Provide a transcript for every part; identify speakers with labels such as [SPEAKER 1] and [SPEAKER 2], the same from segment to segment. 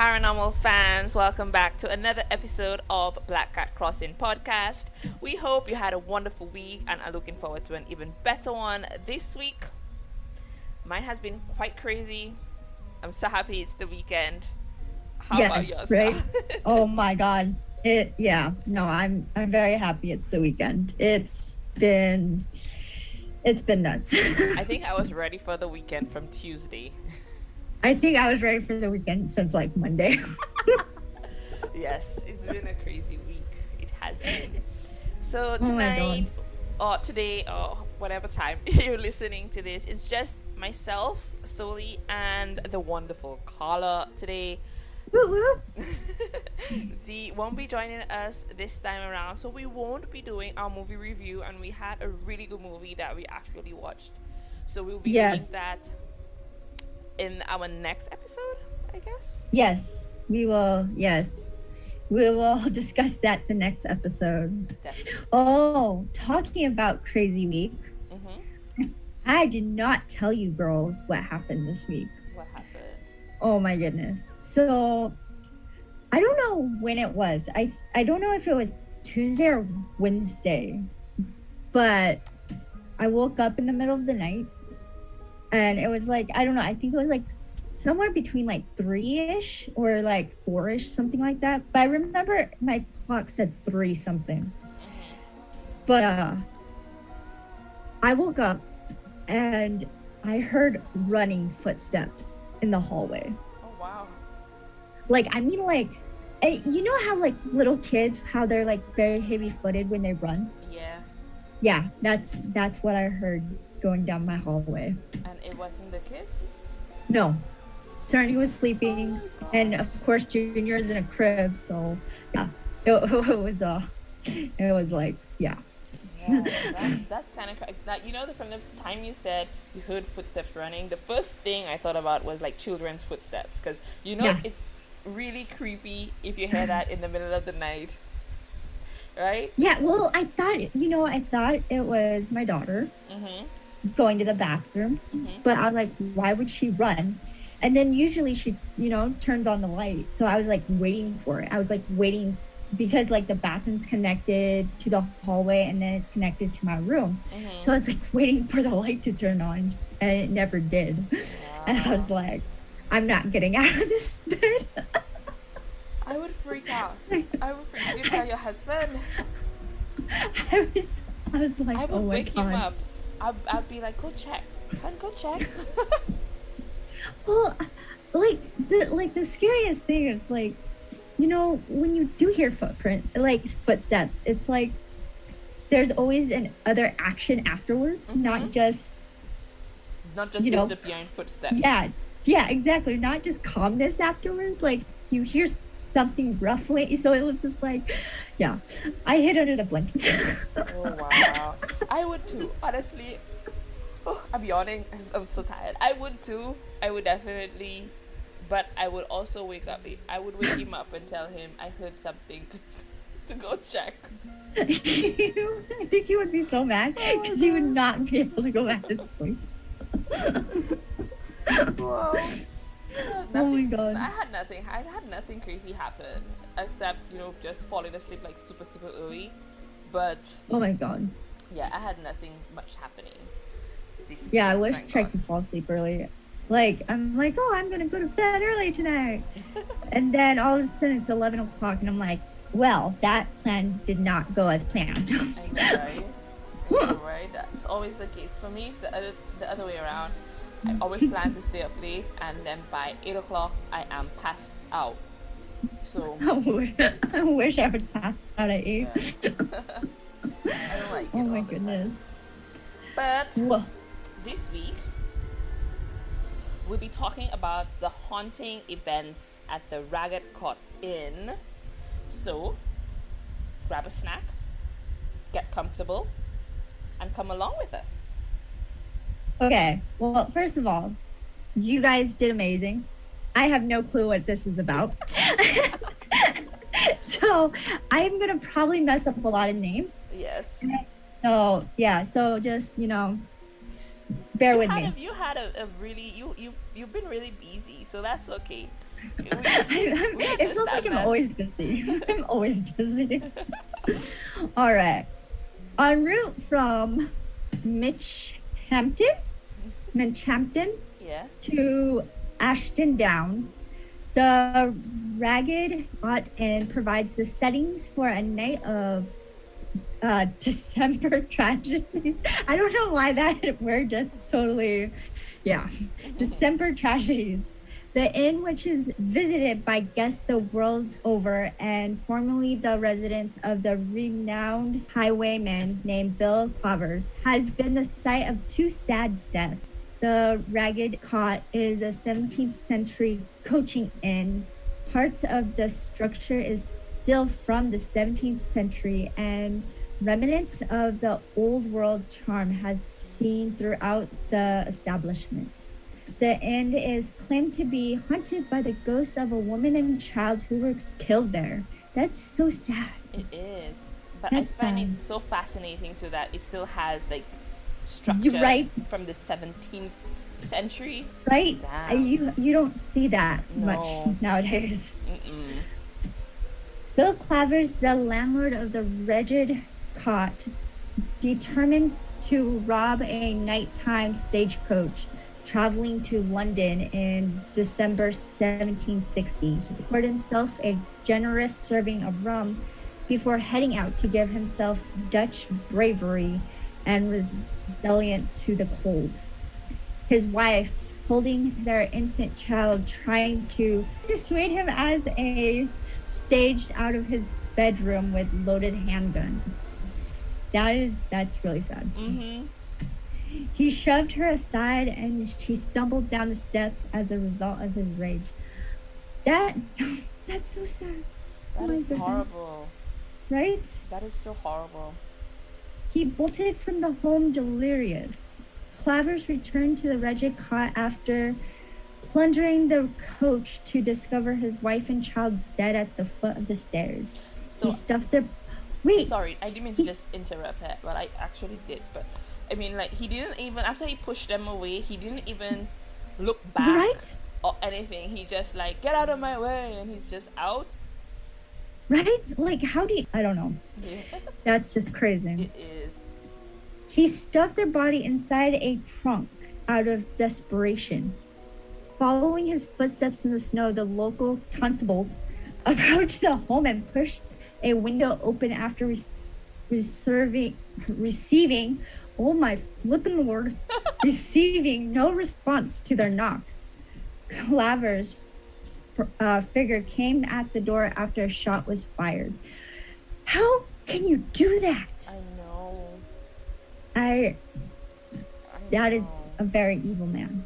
[SPEAKER 1] paranormal fans, welcome back to another episode of Black Cat Crossing podcast. We hope you had a wonderful week and are looking forward to an even better one this week. Mine has been quite crazy. I'm so happy it's the weekend. How about yours?
[SPEAKER 2] Right? Oh my god. I'm very happy it's the weekend. It's been nuts.
[SPEAKER 1] I think I was ready for the weekend from Tuesday.
[SPEAKER 2] I think I was ready for the weekend since like Monday.
[SPEAKER 1] Yes, it's been a crazy week. It has been. So tonight, or today, or whatever time you're listening to this, it's just myself, Soli, and the wonderful Carla today. Z won't be joining us this time around, so we won't be doing our movie review, and we had a really good movie that we actually watched. So we'll be doing that in our next episode, I guess.
[SPEAKER 2] Yes, we will. Yes, we will discuss that the next episode.
[SPEAKER 1] Definitely.
[SPEAKER 2] Oh, talking about crazy week. I did not tell you girls what happened this week.
[SPEAKER 1] What happened?
[SPEAKER 2] Oh my goodness. So I don't know when it was. I don't know if it was Tuesday or Wednesday, but I woke up in the middle of the night and it was like, I don't know, I think it was like somewhere between like 3-ish or like 4-ish, something like that. But I remember my clock said 3 something. But I woke up and I heard running footsteps in the hallway.
[SPEAKER 1] Oh wow.
[SPEAKER 2] Like, I mean, like, you know how like little kids, how they're like very heavy footed when they run? Yeah, that's what I heard going down my hallway.
[SPEAKER 1] And it wasn't the kids?
[SPEAKER 2] No, Cerny was sleeping, and of course Junior is in a crib, so yeah, it was like, yeah.
[SPEAKER 1] Yeah, that's kind of that. You know, from the time you said you heard footsteps running, the first thing I thought about was like children's footsteps, because it's really creepy if you hear that in the middle of the night, right?
[SPEAKER 2] Yeah, well, I thought it was my daughter going to the bathroom, but I was like, why would she run? And then usually she, turns on the light, so I was like waiting for it. I was like waiting because like the bathroom's connected to the hallway and then it's connected to my room. So I was like waiting for the light to turn on and it never did. Wow. And I was like, I'm not getting out of this bed.
[SPEAKER 1] I would freak out. I would freak out. You tell your husband.
[SPEAKER 2] I was like,
[SPEAKER 1] I would
[SPEAKER 2] oh my
[SPEAKER 1] wake
[SPEAKER 2] God.
[SPEAKER 1] him up. I'd be like, go check. Son, go check.
[SPEAKER 2] Well, the scariest thing is like, when you do hear footsteps, it's like there's always an other action afterwards, not just
[SPEAKER 1] disappearing footsteps.
[SPEAKER 2] Yeah, exactly. Not just calmness afterwards. Like you hear something ruffling, so it was just like, yeah, I hid under the blankets.
[SPEAKER 1] Oh wow, I would too. Honestly, I'm yawning. I'm so tired. I would too. I would definitely. But I would also wake him up and tell him I heard something to go check.
[SPEAKER 2] I think he would be so mad because he would not be able to go back to sleep.
[SPEAKER 1] Wow.
[SPEAKER 2] Oh my God.
[SPEAKER 1] I had nothing crazy happen except, just falling asleep like super, super early. But
[SPEAKER 2] oh my God.
[SPEAKER 1] Yeah, I had nothing much happening this week.
[SPEAKER 2] Yeah, I wish I could fall asleep early. Like, I'm like, oh, I'm going to go to bed early tonight. And then all of a sudden it's 11 o'clock and I'm like, well, that plan did not go as planned.
[SPEAKER 1] I know, right? That's always the case. For me, it's the other way around. I always plan to stay up late and then by 8 o'clock, I am passed out. So
[SPEAKER 2] I wish I would pass out at 8.
[SPEAKER 1] Yeah. I don't like it.
[SPEAKER 2] Oh my goodness.
[SPEAKER 1] But this week, we'll be talking about the haunting events at the Ragged Cot Inn. So, grab a snack, get comfortable, and come along with us.
[SPEAKER 2] Okay, well, first of all, you guys did amazing. I have no clue what this is about. So, I'm going to probably mess up a lot of names.
[SPEAKER 1] Yes.
[SPEAKER 2] So, yeah, so just, bear with me.
[SPEAKER 1] You had a really you've been really busy, so that's okay.
[SPEAKER 2] It feels like I'm always busy. I'm always busy. All right. En route from Mitchampton
[SPEAKER 1] Yeah.
[SPEAKER 2] to Ashton Down, the Ragged Cot Inn provides the settings for a night of December tragedies. I don't know why that word just totally, December tragedies. The inn, which is visited by guests the world over and formerly the residence of the renowned highwayman named Bill Clavers, has been the site of two sad deaths. The Ragged Cot is a 17th century coaching inn. Parts of the structure is still from the 17th century, and remnants of the old world charm has seen throughout the establishment. The inn is claimed to be haunted by the ghosts of a woman and child who were killed there. That's so sad.
[SPEAKER 1] It is. But
[SPEAKER 2] That's
[SPEAKER 1] I find
[SPEAKER 2] sad.
[SPEAKER 1] it so fascinating too that it still has like structure
[SPEAKER 2] Right.
[SPEAKER 1] from the 17th century.
[SPEAKER 2] Right?
[SPEAKER 1] Damn.
[SPEAKER 2] You don't see that much
[SPEAKER 1] No.
[SPEAKER 2] nowadays.
[SPEAKER 1] Mm-mm.
[SPEAKER 2] Bill Clavers, the landlord of the Ragged Cot, determined to rob a nighttime stagecoach traveling to London in December 1760. He poured himself a generous serving of rum before heading out to give himself Dutch bravery and resilience to the cold. His wife, holding their infant child, trying to dissuade him as a staged out of his bedroom with loaded handguns. That's really sad.
[SPEAKER 1] Mm-hmm.
[SPEAKER 2] He shoved her aside and she stumbled down the steps as a result of his rage. That's so sad.
[SPEAKER 1] That is
[SPEAKER 2] goodness.
[SPEAKER 1] horrible.
[SPEAKER 2] Right?
[SPEAKER 1] That is so horrible.
[SPEAKER 2] He bolted from the home delirious. Clavers returned to the Ragged Cot after plundering the coach to discover his wife and child dead at the foot of the stairs.
[SPEAKER 1] So
[SPEAKER 2] He stuffed their... Wait!
[SPEAKER 1] sorry, I didn't mean to just interrupt that, but I actually did. But I mean, like, he didn't even, after he pushed them away, he didn't even look back
[SPEAKER 2] Right?
[SPEAKER 1] or anything. He just like, get out of my way, and he's just out.
[SPEAKER 2] Right? Like, how do you... I don't know.
[SPEAKER 1] Yeah.
[SPEAKER 2] That's just crazy.
[SPEAKER 1] It is.
[SPEAKER 2] He stuffed their body inside a trunk out of desperation. Following his footsteps in the snow, the local constables approached the home and pushed a window open after receiving, oh my flippin' lord, receiving no response to their knocks. Clavers' figure came at the door after a shot was fired. How can you do that?
[SPEAKER 1] I know.
[SPEAKER 2] That is a very evil man.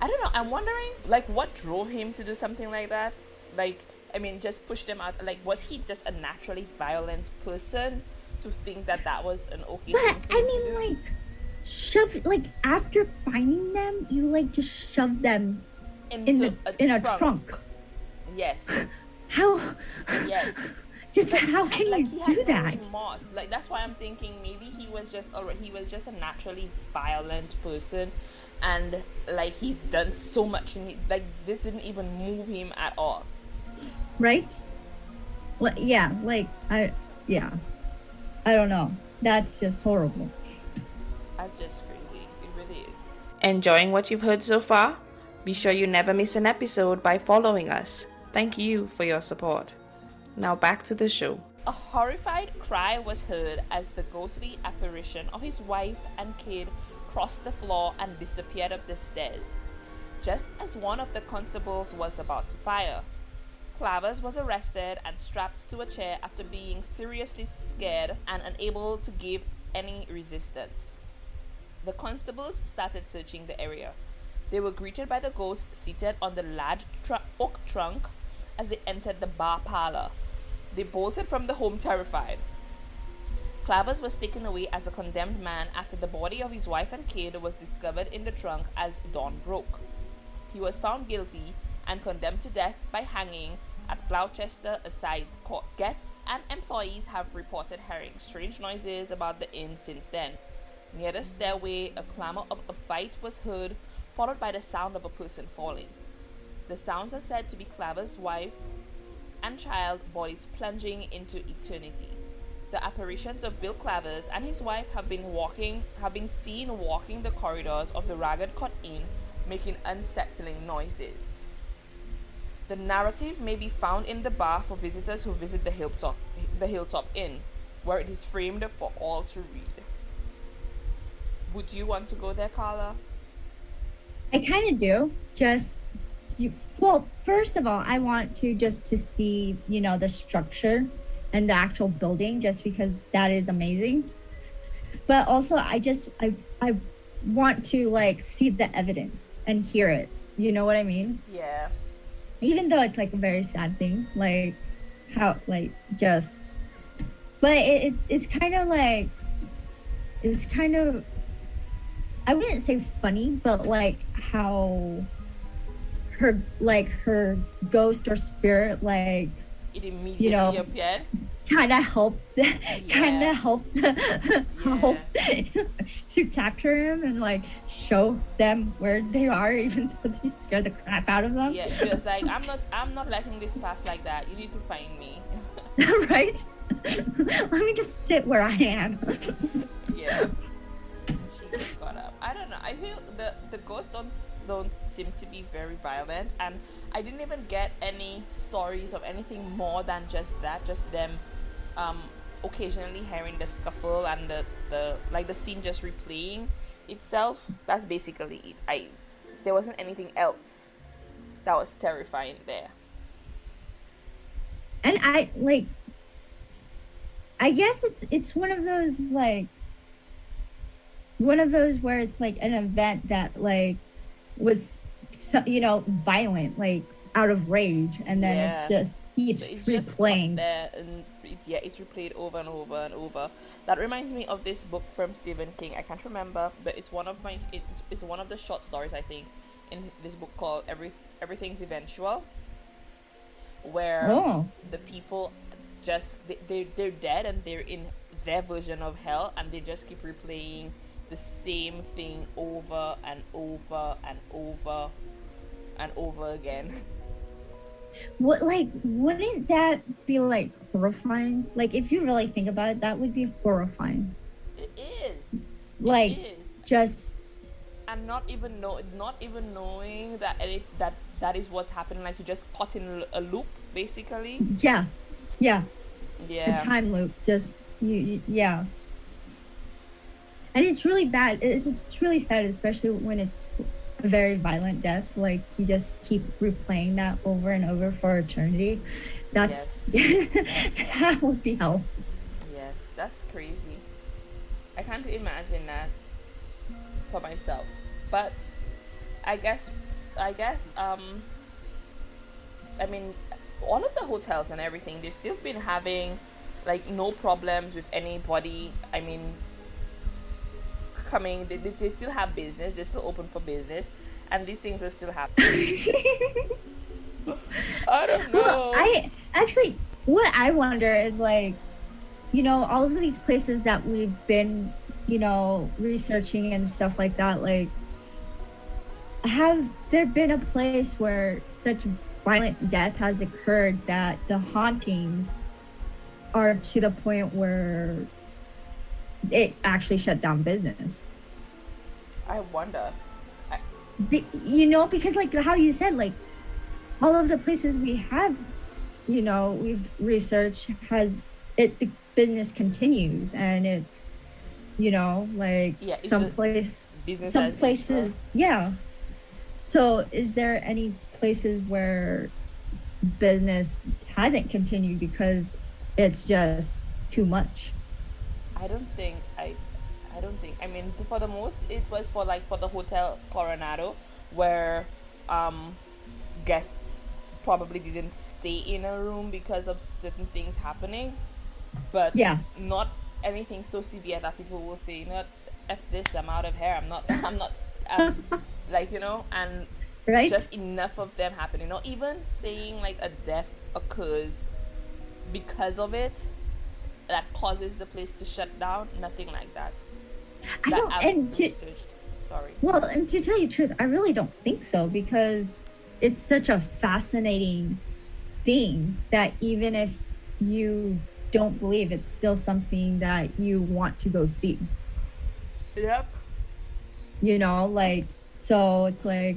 [SPEAKER 1] I don't know. I'm wondering, like, what drove him to do something like that? Like, I mean, just push them out. Like, was he just a naturally violent person to think that that was an okay
[SPEAKER 2] But
[SPEAKER 1] thing for
[SPEAKER 2] I
[SPEAKER 1] him to
[SPEAKER 2] mean,
[SPEAKER 1] do?
[SPEAKER 2] like, shove, like, after finding them, you like just shove them in a trunk.
[SPEAKER 1] Yes.
[SPEAKER 2] How?
[SPEAKER 1] Yes.
[SPEAKER 2] Just how can
[SPEAKER 1] Like,
[SPEAKER 2] you
[SPEAKER 1] he
[SPEAKER 2] do
[SPEAKER 1] had no
[SPEAKER 2] that?
[SPEAKER 1] remorse. Like, that's why I'm thinking maybe he was just a naturally violent person, and like he's done so much, and this didn't even move him at all.
[SPEAKER 2] Right? Yeah, like I don't know. That's just horrible.
[SPEAKER 1] That's just crazy. It really is. Enjoying what you've heard so far? Be sure you never miss an episode by following us. Thank you for your support. Now back to the show. A horrified cry was heard as the ghostly apparition of his wife and kid crossed the floor and disappeared up the stairs, just as one of the constables was about to fire. Clavers was arrested and strapped to a chair after being seriously scared and unable to give any resistance. The constables started searching the area. They were greeted by the ghost seated on the large oak trunk as they entered the bar parlor. They bolted from the home terrified. Clavers was taken away as a condemned man after the body of his wife and kid was discovered in the trunk as dawn broke. He was found guilty and condemned to death by hanging at Gloucester Assize Court. Guests and employees have reported hearing strange noises about the inn since then. Near the stairway, a clamor of a fight was heard, followed by the sound of a person falling. The sounds are said to be Claver's wife and child bodies plunging into eternity. The apparitions of Bill Clavers and his wife have been seen walking the corridors of the Ragged Cot Inn, making unsettling noises. The narrative may be found in the bar for visitors who visit the Hilltop Inn, where it is framed for all to read. Would you want to go there, Carla?
[SPEAKER 2] I kind of do. Well, first of all, I want to see, the structure and the actual building, just because that is amazing. But also, I want to like see the evidence and hear it. You know what I mean?
[SPEAKER 1] Yeah.
[SPEAKER 2] Even though it's like a very sad thing, like how but it's kind of I wouldn't say funny, but like how her ghost or spirit, like,
[SPEAKER 1] it immediately appeared.
[SPEAKER 2] Kind of helped to capture him and like show them where they are, even though they scare the crap out of them.
[SPEAKER 1] Yeah, she was like, I'm not letting this pass like that. You need to find me.
[SPEAKER 2] Right? Let me just sit where I am.
[SPEAKER 1] Yeah. She just got up. I don't know. I feel the ghosts don't seem to be very violent, and I didn't even get any stories of anything more than just them occasionally hearing the scuffle and the scene just replaying itself. That's basically it. There wasn't anything else that was terrifying there.
[SPEAKER 2] And I guess it's one of those where it's like an event that like was violent, like out of rage, and then it's just keeps replaying.
[SPEAKER 1] It's replayed over and over and over. That reminds me of this book from Stephen King. I can't remember, but it's one of the short stories, I think, in this book called Everything's Eventual, where the people just they're dead and they're in their version of hell, and they just keep replaying the same thing over and over and over and over again.
[SPEAKER 2] Wouldn't that be like horrifying? Like, if you really think about it, that would be horrifying.
[SPEAKER 1] It is.
[SPEAKER 2] Like,
[SPEAKER 1] it is.
[SPEAKER 2] Just
[SPEAKER 1] and not even knowing that is what's happening. Like, you're just caught in a loop, basically.
[SPEAKER 2] Yeah.
[SPEAKER 1] A
[SPEAKER 2] time loop. Just yeah. And it's really bad. It's really sad, especially when it's a very violent death. Like, you just keep replaying that over and over for eternity. That's that would be hell.
[SPEAKER 1] Yes, that's crazy. I can't imagine that for myself. But I guess I mean, all of the hotels and everything, they've still been having like no problems with anybody. I mean, coming, they still have business, they're still open for business, and these things are still happening. I don't know.
[SPEAKER 2] Well, what I wonder is, like, all of these places that we've been, researching and stuff like that, like, have there been a place where such violent death has occurred that the hauntings are to the point where it actually shut down business?
[SPEAKER 1] I wonder.
[SPEAKER 2] Because like how you said, like, all of the places we have, we've researched, the business continues, and it's, some places, yeah. So is there any places where business hasn't continued because it's just too much?
[SPEAKER 1] I don't think. I mean, for the most, it was for the Hotel Coronado, where guests probably didn't stay in a room because of certain things happening, but not anything so severe that people will say, F this, I'm out of here, I'm not and
[SPEAKER 2] right?
[SPEAKER 1] Just enough of them happening. Not even saying like a death occurs because of it that causes the place to shut down. Nothing like that.
[SPEAKER 2] Well, and to tell you the truth, I really don't think so, because it's such a fascinating thing that even if you don't believe, it's still something that you want to go see.
[SPEAKER 1] Yep.
[SPEAKER 2] You know, like, so it's like,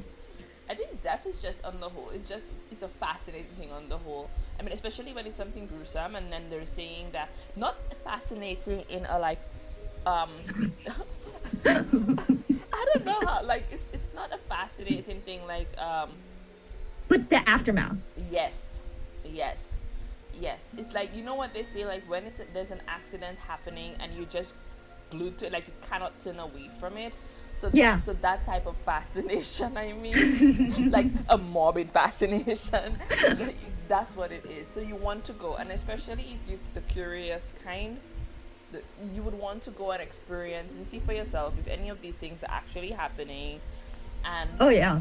[SPEAKER 1] I think death is just on the whole, it's a fascinating thing on the whole. I mean, especially when it's something gruesome, and then they're saying that, not fascinating in a like, I don't know how, like, it's not a fascinating thing like,
[SPEAKER 2] but the aftermath.
[SPEAKER 1] yes, yes, yes. It's like, you know what they say, like when there's an accident happening and you just glued to it, like you cannot turn away from it. So
[SPEAKER 2] Yeah.
[SPEAKER 1] So that type of fascination, I mean, like a morbid fascination, that's what it is. So you want to go, and especially if you're the curious kind, you would want to go and experience and see for yourself if any of these things are actually happening, and
[SPEAKER 2] oh yeah,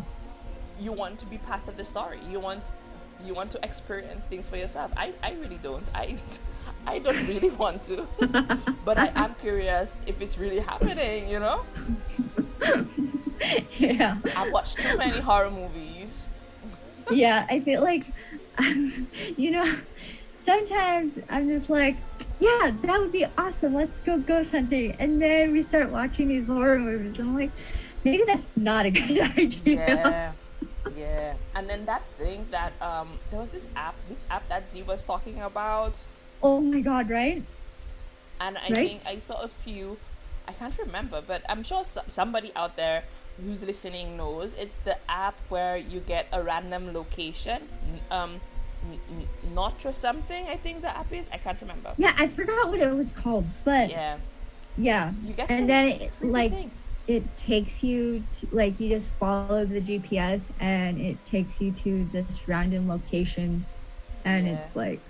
[SPEAKER 1] you want to be part of the story. You want to experience things for yourself. I really don't. I don't really want to, but I am curious if it's really happening, you know?
[SPEAKER 2] Yeah.
[SPEAKER 1] I've watched too many horror movies.
[SPEAKER 2] Yeah, I feel like, you know, sometimes I'm just like, yeah, that would be awesome. Let's go ghost hunting. And then we start watching these horror movies. And I'm like, maybe that's not a good idea.
[SPEAKER 1] Yeah. And then that thing that, there was this app that Z was talking about.
[SPEAKER 2] Oh my God, right?
[SPEAKER 1] And I think I saw a few, I can't remember, but I'm sure somebody out there who's listening knows. It's the app where you get a random location, not or something, I think the app is. I can't remember.
[SPEAKER 2] Yeah, I forgot what it was called, but yeah.
[SPEAKER 1] You get
[SPEAKER 2] and then
[SPEAKER 1] things.
[SPEAKER 2] It takes you to, like, you just follow the GPS and it takes you to this random locations, and it's like,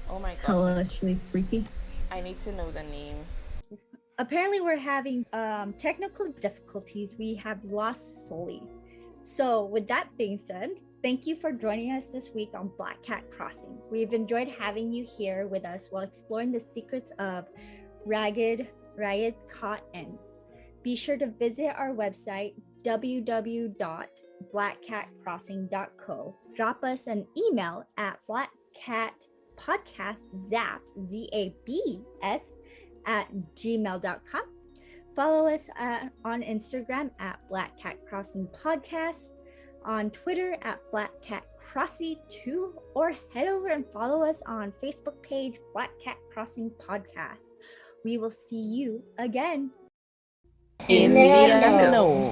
[SPEAKER 1] oh my God,
[SPEAKER 2] hellishly freaky.
[SPEAKER 1] I need to know the name.
[SPEAKER 2] Apparently we're having technical difficulties. We have lost Sully. So with that being said, thank you for joining us this week on Black Cat Crossing. We've enjoyed having you here with us while exploring the secrets of Ragged Cot Inn. Be sure to visit our website, www.blackcatcrossing.co. Drop us an email at blackcatpodcastzapps, ZABS, @gmail.com. Follow us on Instagram at Black Cat Crossing Podcast, on Twitter at Black Cat Crossy 2, or head over and follow us on Facebook page Black Cat Crossing Podcast. We will see you again
[SPEAKER 1] in the unknown.